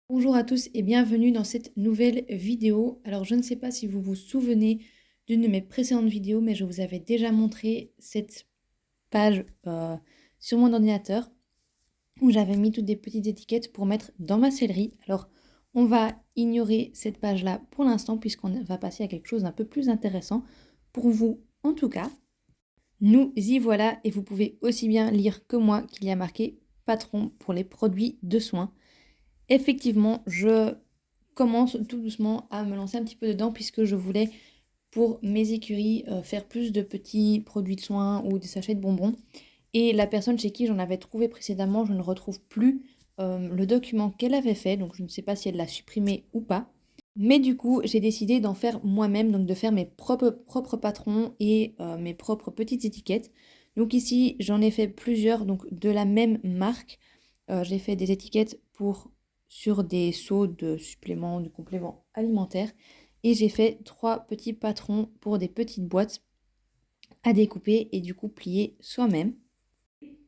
Bonjour à tous et bienvenue dans cette nouvelle vidéo. Alors je ne sais pas si vous vous souvenez d'une de mes précédentes vidéos, mais je vous avais déjà montré cette page sur mon ordinateur où j'avais mis toutes des petites étiquettes pour mettre dans ma sellerie. Alors on va ignorer cette page-là pour l'instant puisqu'on va passer à quelque chose d'un peu plus intéressant pour vous en tout cas. Nous y voilà et vous pouvez aussi bien lire que moi qu'il y a marqué patron pour les produits de soins. Effectivement, je commence tout doucement à me lancer un petit peu dedans puisque je voulais pour mes écuries faire plus de petits produits de soins ou des sachets de bonbons. Et la personne chez qui j'en avais trouvé précédemment, je ne retrouve plus le document qu'elle avait fait, donc je ne sais pas si elle l'a supprimé ou pas. Mais du coup, j'ai décidé d'en faire moi-même, donc de faire mes propres patrons et mes propres petites étiquettes. Donc ici, j'en ai fait plusieurs, donc de la même marque. J'ai fait des étiquettes sur des seaux de suppléments, de compléments alimentaires. Et j'ai fait 3 petits patrons pour des petites boîtes à découper et du coup plier soi-même.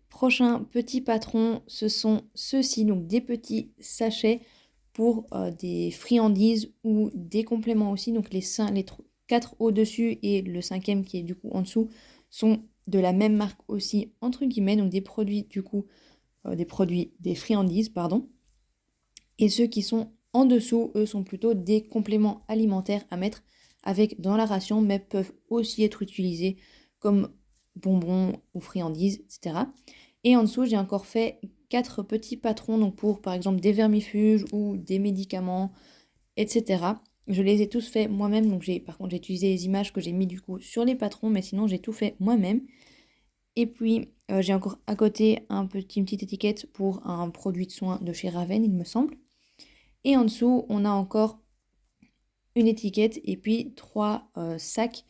Prochain petit patron, ce sont ceux-ci, donc des petits sachets pour des friandises ou des compléments aussi. Donc les 4 au-dessus et le 5e qui est du coup en dessous sont de la même marque aussi, entre guillemets, donc des produits du coup, des friandises, pardon. Et ceux qui sont en dessous, eux, sont plutôt des compléments alimentaires à mettre avec dans la ration, mais peuvent aussi être utilisés comme bonbons ou friandises, etc. Et en dessous, j'ai encore fait 4 petits patrons, donc pour par exemple des vermifuges ou des médicaments, etc. Je les ai tous faits moi-même, donc par contre j'ai utilisé les images que j'ai mis du coup sur les patrons, mais sinon j'ai tout fait moi-même. Et puis j'ai encore à côté une petite étiquette pour un produit de soin de chez Raven, il me semble. Et en dessous, on a encore une étiquette et puis 3 sacs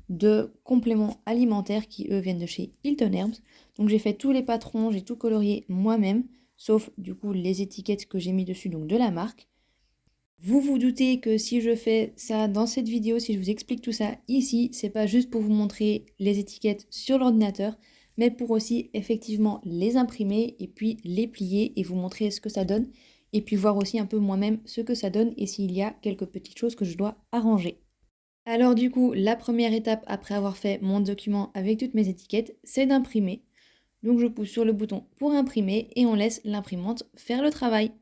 de compléments alimentaires qui, eux, viennent de chez Hilton Herbs. Donc j'ai fait tous les patrons, j'ai tout colorié moi-même, sauf du coup les étiquettes que j'ai mis dessus, donc de la marque. Vous vous doutez que si je fais ça dans cette vidéo, si je vous explique tout ça ici, c'est pas juste pour vous montrer les étiquettes sur l'ordinateur, mais pour aussi effectivement les imprimer et puis les plier et vous montrer ce que ça donne et puis voir aussi un peu moi-même ce que ça donne et s'il y a quelques petites choses que je dois arranger. Alors du coup, la première étape après avoir fait mon document avec toutes mes étiquettes, c'est d'imprimer. Donc je pousse sur le bouton pour imprimer et on laisse l'imprimante faire le travail.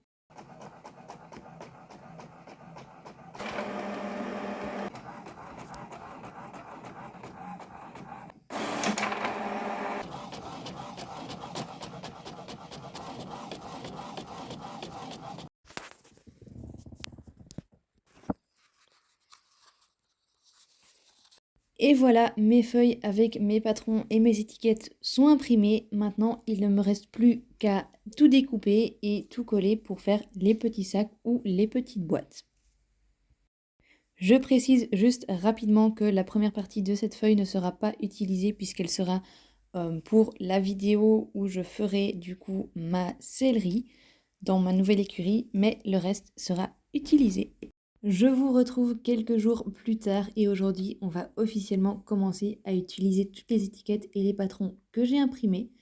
Et voilà, mes feuilles avec mes patrons et mes étiquettes sont imprimées. Maintenant, il ne me reste plus qu'à tout découper et tout coller pour faire les petits sacs ou les petites boîtes. Je précise juste rapidement que la première partie de cette feuille ne sera pas utilisée puisqu'elle sera pour la vidéo où je ferai du coup ma sellerie dans ma nouvelle écurie, mais le reste sera utilisé. Je vous retrouve quelques jours plus tard et aujourd'hui on va officiellement commencer à utiliser toutes les étiquettes et les patrons que j'ai imprimés.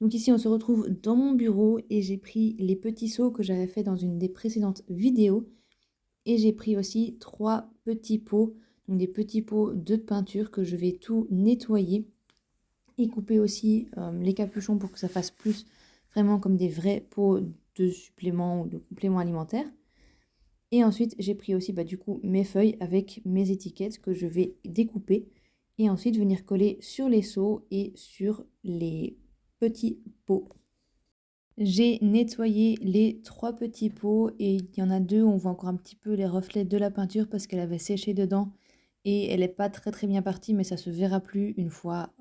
Donc ici on se retrouve dans mon bureau et j'ai pris les petits seaux que j'avais fait dans une des précédentes vidéos et j'ai pris aussi 3 petits pots, donc des petits pots de peinture que je vais tout nettoyer et couper aussi les capuchons pour que ça fasse plus vraiment comme des vrais pots de suppléments ou de compléments alimentaires. Et ensuite, j'ai pris aussi du coup mes feuilles avec mes étiquettes que je vais découper et ensuite venir coller sur les seaux et sur les petits pots. J'ai nettoyé les 3 petits pots et il y en a 2 où on voit encore un petit peu les reflets de la peinture parce qu'elle avait séché dedans et elle n'est pas très bien partie, mais ça se verra plus une fois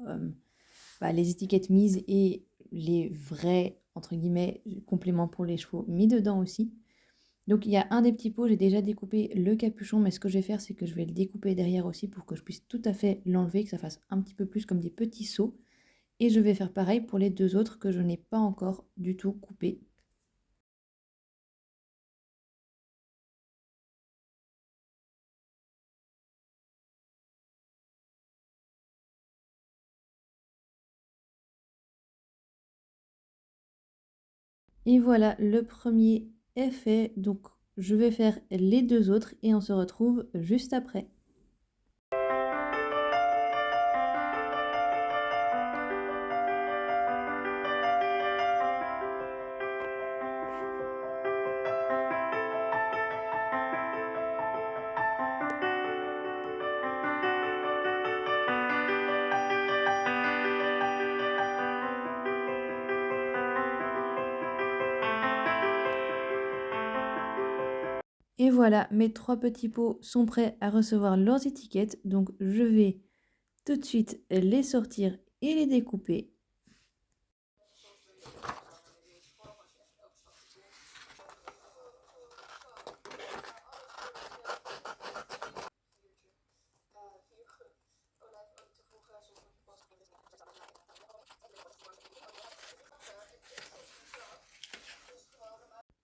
les étiquettes mises et les vrais, entre guillemets, compléments pour les chevaux mis dedans aussi. Donc il y a un des petits pots, j'ai déjà découpé le capuchon, mais ce que je vais faire, c'est que je vais le découper derrière aussi pour que je puisse tout à fait l'enlever, que ça fasse un petit peu plus comme des petits seaux. Et je vais faire pareil pour les 2 autres que je n'ai pas encore du tout coupés. Et voilà le premier est fait. Donc je vais faire les 2 autres et on se retrouve juste après. Et voilà, mes 3 petits pots sont prêts à recevoir leurs étiquettes. Donc je vais tout de suite les sortir et les découper.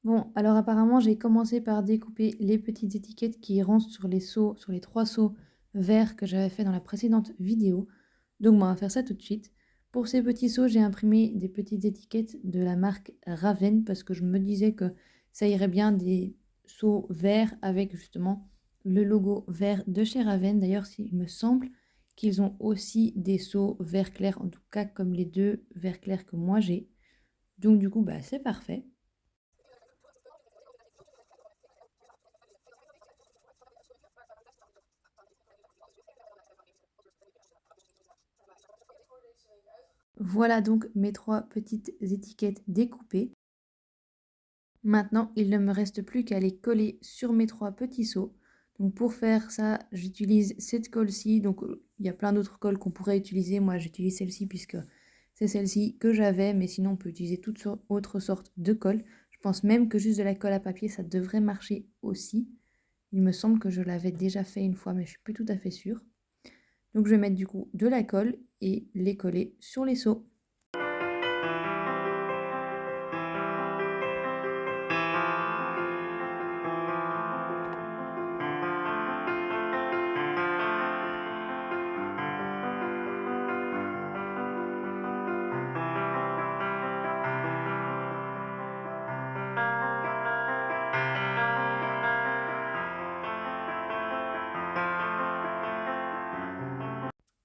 Bon, alors apparemment, j'ai commencé par découper les petites étiquettes qui rentrent sur les seaux, sur les 3 seaux verts que j'avais fait dans la précédente vidéo. Donc, on va faire ça tout de suite. Pour ces petits seaux, j'ai imprimé des petites étiquettes de la marque Raven parce que je me disais que ça irait bien des seaux verts avec justement le logo vert de chez Raven. D'ailleurs, il me semble qu'ils ont aussi des seaux vert clair, en tout cas comme les 2 vert clair que moi j'ai. Donc, du coup, bah, c'est parfait. Voilà donc mes 3 petites étiquettes découpées. Maintenant, il ne me reste plus qu'à les coller sur mes 3 petits seaux. Donc pour faire ça, j'utilise cette colle-ci. Donc il y a plein d'autres colles qu'on pourrait utiliser. Moi, j'utilise celle-ci puisque c'est celle-ci que j'avais. Mais sinon, on peut utiliser toute autre sorte de colle. Je pense même que juste de la colle à papier, ça devrait marcher aussi. Il me semble que je l'avais déjà fait une fois, mais je ne suis plus tout à fait sûre. Donc je vais mettre du coup de la colle et les coller sur les seaux.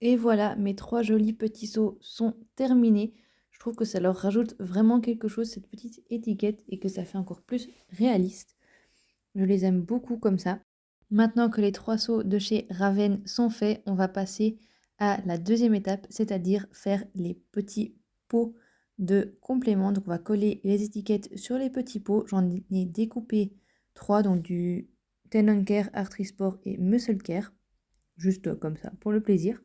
Et voilà, mes 3 jolis petits seaux sont terminés. Je trouve que ça leur rajoute vraiment quelque chose, cette petite étiquette, et que ça fait encore plus réaliste. Je les aime beaucoup comme ça. Maintenant que les 3 seaux de chez Raven sont faits, on va passer à la deuxième étape, c'est-à-dire faire les petits pots de complément. Donc on va coller les étiquettes sur les petits pots. J'en ai découpé 3, donc du Tendon Care, Artery Sport et Muscle Care. Juste comme ça, pour le plaisir.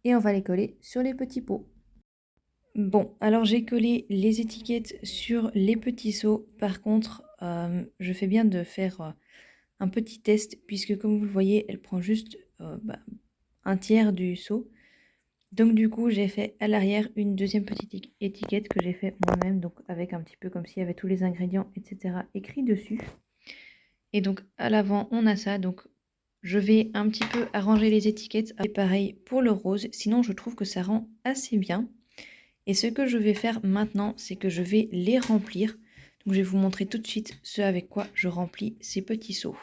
Et on va les coller sur les petits pots. Bon, alors j'ai collé les étiquettes sur les petits seaux. Par contre, je fais bien de faire un petit test puisque comme vous le voyez, elle prend juste un tiers du seau. Donc du coup, j'ai fait à l'arrière une deuxième petite étiquette que j'ai fait moi-même, donc avec un petit peu comme s'il y avait tous les ingrédients, etc. écrits dessus. Et donc à l'avant, on a ça. Donc je vais un petit peu arranger les étiquettes. Et pareil pour le rose, sinon je trouve que ça rend assez bien. Et ce que je vais faire maintenant, c'est que je vais les remplir. Donc je vais vous montrer tout de suite ce avec quoi je remplis ces petits seaux.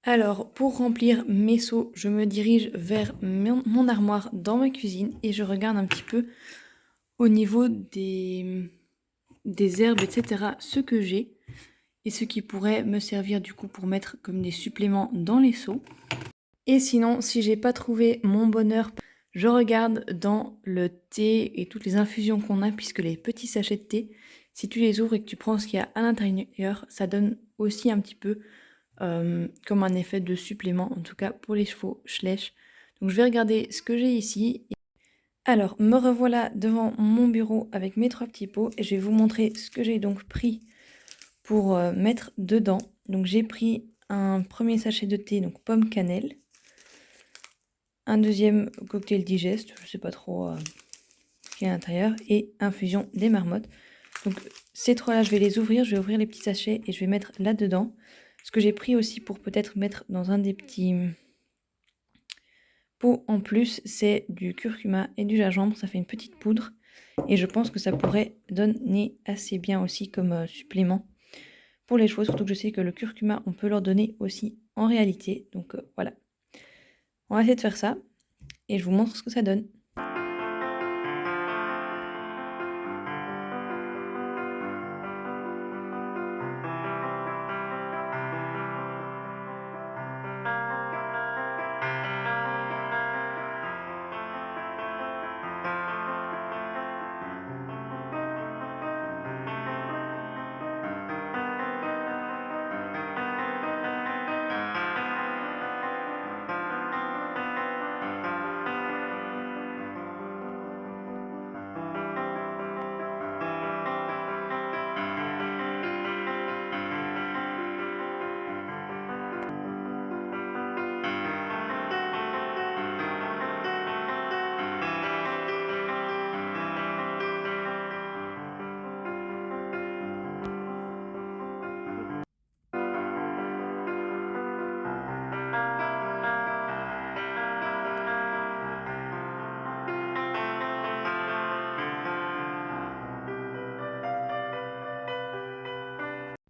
Alors pour remplir mes seaux, je me dirige vers mon armoire dans ma cuisine et je regarde un petit peu au niveau des herbes, etc. ce que j'ai et ce qui pourrait me servir du coup pour mettre comme des suppléments dans les seaux. Et sinon, si j'ai pas trouvé mon bonheur, je regarde dans le thé et toutes les infusions qu'on a, puisque les petits sachets de thé, si tu les ouvres et que tu prends ce qu'il y a à l'intérieur, ça donne aussi un petit peu comme un effet de supplément, en tout cas pour les chevaux Schleich. Donc je vais regarder ce que j'ai ici. Alors, me revoilà devant mon bureau avec mes 3 petits pots et je vais vous montrer ce que j'ai donc pris pour mettre dedans. Donc j'ai pris un premier sachet de thé, donc pomme cannelle. Un deuxième cocktail digeste, je sais pas trop ce qu'il y a à l'intérieur, et infusion des marmottes. Donc ces 3 là, je vais les ouvrir, je vais ouvrir les petits sachets et je vais mettre là-dedans. Ce que j'ai pris aussi pour peut-être mettre dans un des petits pots en plus, c'est du curcuma et du gingembre, ça fait une petite poudre. Et je pense que ça pourrait donner assez bien aussi comme supplément pour les cheveux, surtout que je sais que le curcuma, on peut leur donner aussi en réalité. Donc voilà, on va essayer de faire ça et je vous montre ce que ça donne.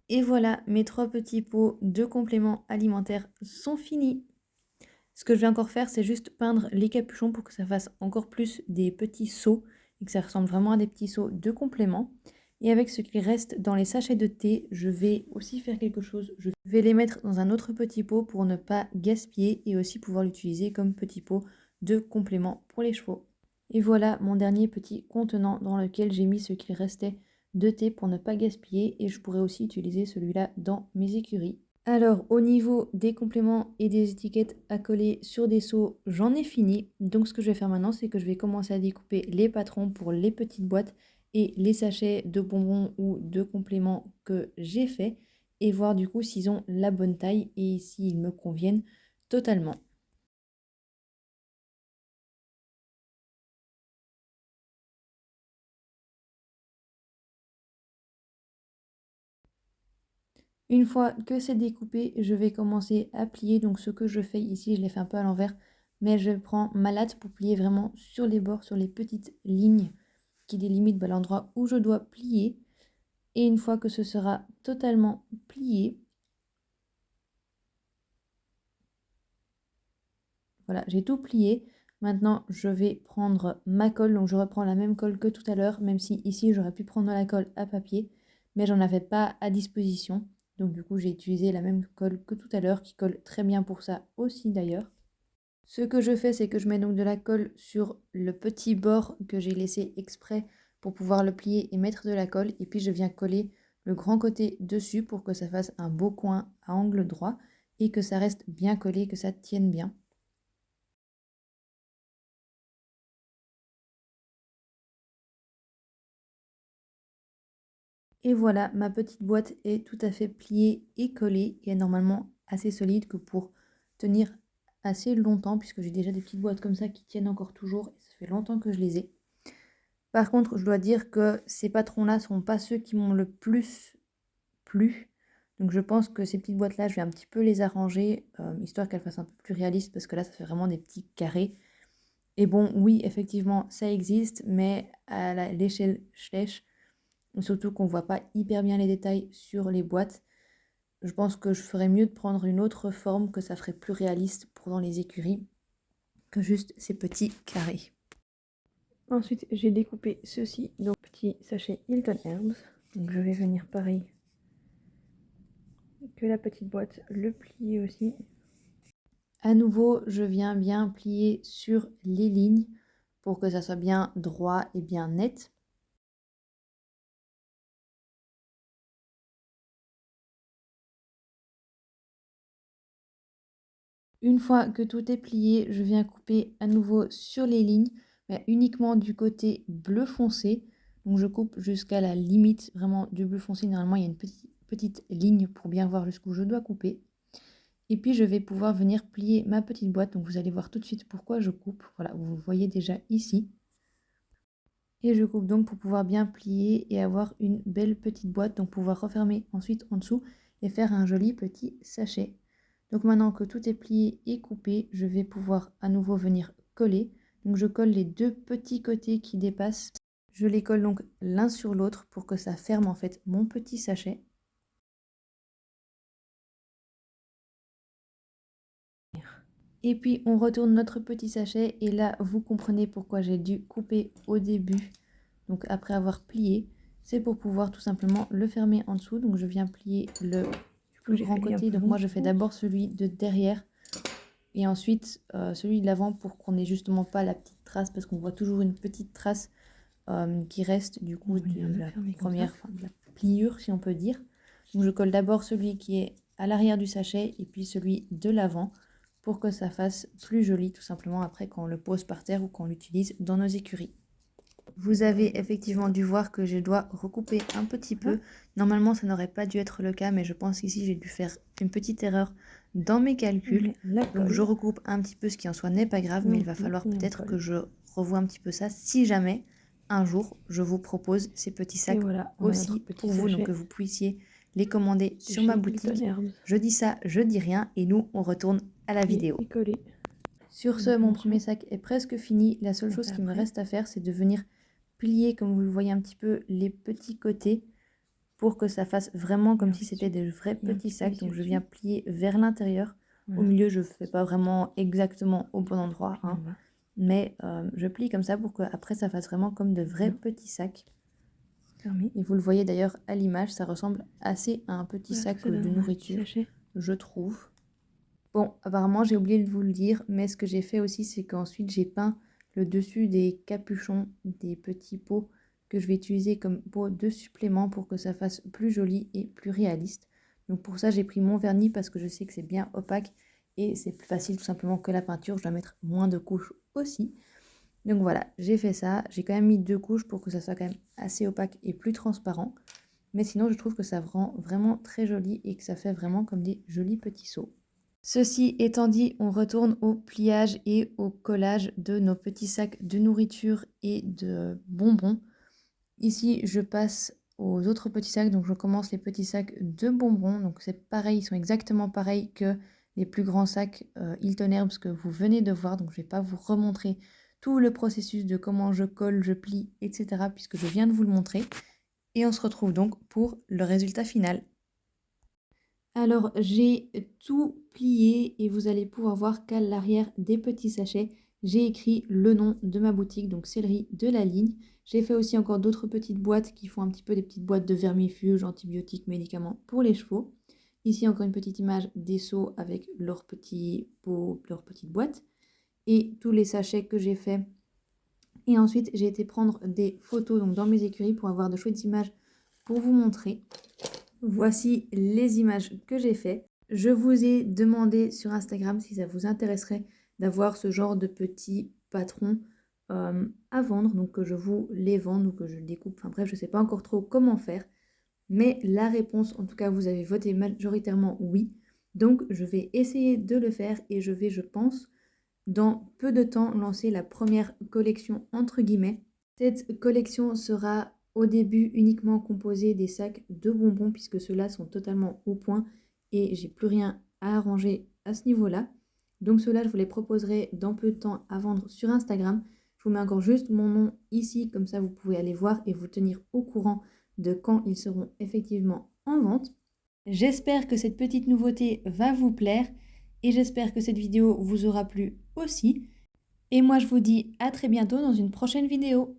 Et voilà, mes 3 petits pots de compléments alimentaires sont finis. Ce que je vais encore faire, c'est juste peindre les capuchons pour que ça fasse encore plus des petits seaux et que ça ressemble vraiment à des petits seaux de compléments. Et avec ce qui reste dans les sachets de thé, je vais aussi faire quelque chose. Je vais les mettre dans un autre petit pot pour ne pas gaspiller et aussi pouvoir l'utiliser comme petit pot de complément pour les chevaux. Et voilà mon dernier petit contenant dans lequel j'ai mis ce qu'il restait de thé pour ne pas gaspiller et je pourrais aussi utiliser celui-là dans mes écuries. Alors au niveau des compléments et des étiquettes à coller sur des seaux, j'en ai fini. Donc ce que je vais faire maintenant, c'est que je vais commencer à découper les patrons pour les petites boîtes et les sachets de bonbons ou de compléments que j'ai fait et voir du coup s'ils ont la bonne taille et s'ils me conviennent totalement. Une fois que c'est découpé, je vais commencer à plier. Donc ce que je fais ici, je l'ai fait un peu à l'envers, mais je prends ma latte pour plier vraiment sur les bords, sur les petites lignes qui délimitent l'endroit où je dois plier. Et une fois que ce sera totalement plié, voilà, j'ai tout plié. Maintenant, je vais prendre ma colle. Donc je reprends la même colle que tout à l'heure, même si ici j'aurais pu prendre la colle à papier, mais j'en avais pas à disposition. Donc du coup, j'ai utilisé la même colle que tout à l'heure, qui colle très bien pour ça aussi d'ailleurs. Ce que je fais, c'est que je mets donc de la colle sur le petit bord que j'ai laissé exprès pour pouvoir le plier et mettre de la colle. Et puis je viens coller le grand côté dessus pour que ça fasse un beau coin à angle droit et que ça reste bien collé, que ça tienne bien. Et voilà, ma petite boîte est tout à fait pliée et collée et est normalement assez solide que pour tenir assez longtemps puisque j'ai déjà des petites boîtes comme ça qui tiennent encore toujours et ça fait longtemps que je les ai. Par contre, je dois dire que ces patrons-là ne sont pas ceux qui m'ont le plus plu. Donc je pense que ces petites boîtes-là, je vais un petit peu les arranger, histoire qu'elles fassent un peu plus réaliste, parce que là, ça fait vraiment des petits carrés. Et bon, oui, effectivement, ça existe, mais à l'échelle Schleich, surtout qu'on ne voit pas hyper bien les détails sur les boîtes, je pense que je ferais mieux de prendre une autre forme, que ça ferait plus réaliste pour dans les écuries, que juste ces petits carrés. Ensuite, j'ai découpé ceci, donc petit sachet Hilton Herbs. Donc je vais venir pareil que la petite boîte, le plier aussi. À nouveau, je viens bien plier sur les lignes pour que ça soit bien droit et bien net. Une fois que tout est plié, je viens couper à nouveau sur les lignes, mais uniquement du côté bleu foncé. Donc je coupe jusqu'à la limite vraiment du bleu foncé. Normalement, il y a une petite ligne pour bien voir jusqu'où je dois couper. Et puis je vais pouvoir venir plier ma petite boîte. Donc vous allez voir tout de suite pourquoi je coupe. Voilà, vous voyez déjà ici. Et je coupe donc pour pouvoir bien plier et avoir une belle petite boîte. Donc pouvoir refermer ensuite en dessous et faire un joli petit sachet. Donc maintenant que tout est plié et coupé, je vais pouvoir à nouveau venir coller. Donc je colle les deux petits côtés qui dépassent. Je les colle donc l'un sur l'autre pour que ça ferme en fait mon petit sachet. Et puis on retourne notre petit sachet et là vous comprenez pourquoi j'ai dû couper au début. Donc après avoir plié, c'est pour pouvoir tout simplement le fermer en dessous. Donc je viens plier le plus grand côté. Donc moi je fais d'abord celui de derrière et ensuite celui de l'avant pour qu'on n'ait justement pas la petite trace, parce qu'on voit toujours une petite trace qui reste du coup de la première, enfin, de la pliure si on peut dire. Donc je colle d'abord celui qui est à l'arrière du sachet et puis celui de l'avant pour que ça fasse plus joli tout simplement après quand on le pose par terre ou qu'on l'utilise dans nos écuries. Vous avez effectivement dû voir que je dois recouper un petit peu. Normalement, ça n'aurait pas dû être le cas, mais je pense qu'ici, j'ai dû faire une petite erreur dans mes calculs. Donc, je recoupe un petit peu, ce qui en soi n'est pas grave, mais il va falloir peut-être que je revoie un petit peu ça si jamais, un jour, je vous propose ces petits sacs aussi pour vous, donc que vous puissiez les commander sur ma boutique. Je dis ça, je dis rien, et nous, on retourne à la vidéo. Sur ce, mon premier sac est presque fini. La seule chose qui me reste à faire, c'est de venir plier, comme vous le voyez un petit peu, les petits côtés pour que ça fasse vraiment comme si c'était des vrais petits sacs. Donc je viens plier vers l'intérieur. Au milieu, je ne fais pas vraiment exactement au bon endroit, hein, mais je plie comme ça pour qu'après ça fasse vraiment comme de vrais petits sacs. Et vous le voyez d'ailleurs à l'image, ça ressemble assez à un petit sac de nourriture, je trouve. Bon, apparemment j'ai oublié de vous le dire, mais ce que j'ai fait aussi, c'est qu'ensuite j'ai peint le dessus des capuchons des petits pots que je vais utiliser comme pot de supplément pour que ça fasse plus joli et plus réaliste. Donc pour ça, j'ai pris mon vernis parce que je sais que c'est bien opaque et c'est plus facile tout simplement que la peinture. Je dois mettre moins de couches aussi. Donc voilà, j'ai fait ça. J'ai quand même mis 2 couches pour que ça soit quand même assez opaque et plus transparent. Mais sinon, je trouve que ça rend vraiment très joli et que ça fait vraiment comme des jolis petits seaux. Ceci étant dit, on retourne au pliage et au collage de nos petits sacs de nourriture et de bonbons. Ici, je passe aux autres petits sacs, donc je commence les petits sacs de bonbons. Donc c'est pareil, ils sont exactement pareils que les plus grands sacs Hilton Herbs que vous venez de voir. Donc je ne vais pas vous remontrer tout le processus de comment je colle, je plie, etc. puisque je viens de vous le montrer. Et on se retrouve donc pour le résultat final. Alors j'ai tout plié et vous allez pouvoir voir qu'à l'arrière des petits sachets, j'ai écrit le nom de ma boutique, donc Céleri de la Ligne. J'ai fait aussi encore d'autres petites boîtes qui font un petit peu des petites boîtes de vermifuges, antibiotiques, médicaments pour les chevaux. Ici encore une petite image des seaux avec leurs petits pots, leurs petites boîtes et tous les sachets que j'ai fait. Et ensuite j'ai été prendre des photos donc dans mes écuries pour avoir de chouettes images pour vous montrer. Voici les images que j'ai faites. Je vous ai demandé sur Instagram si ça vous intéresserait d'avoir ce genre de petits patrons à vendre, donc que je vous les vende ou que je découpe. Enfin bref, je ne sais pas encore trop comment faire. Mais la réponse, en tout cas, vous avez voté majoritairement oui. Donc je vais essayer de le faire et je vais, je pense, dans peu de temps, lancer la première collection entre guillemets. Cette collection sera au début uniquement composée des sacs de bonbons puisque ceux-là sont totalement au point et j'ai plus rien à arranger à ce niveau-là. Donc ceux-là, je vous les proposerai dans peu de temps à vendre sur Instagram. Je vous mets encore juste mon nom ici, comme ça vous pouvez aller voir et vous tenir au courant de quand ils seront effectivement en vente. J'espère que cette petite nouveauté va vous plaire et j'espère que cette vidéo vous aura plu aussi. Et moi je vous dis à très bientôt dans une prochaine vidéo.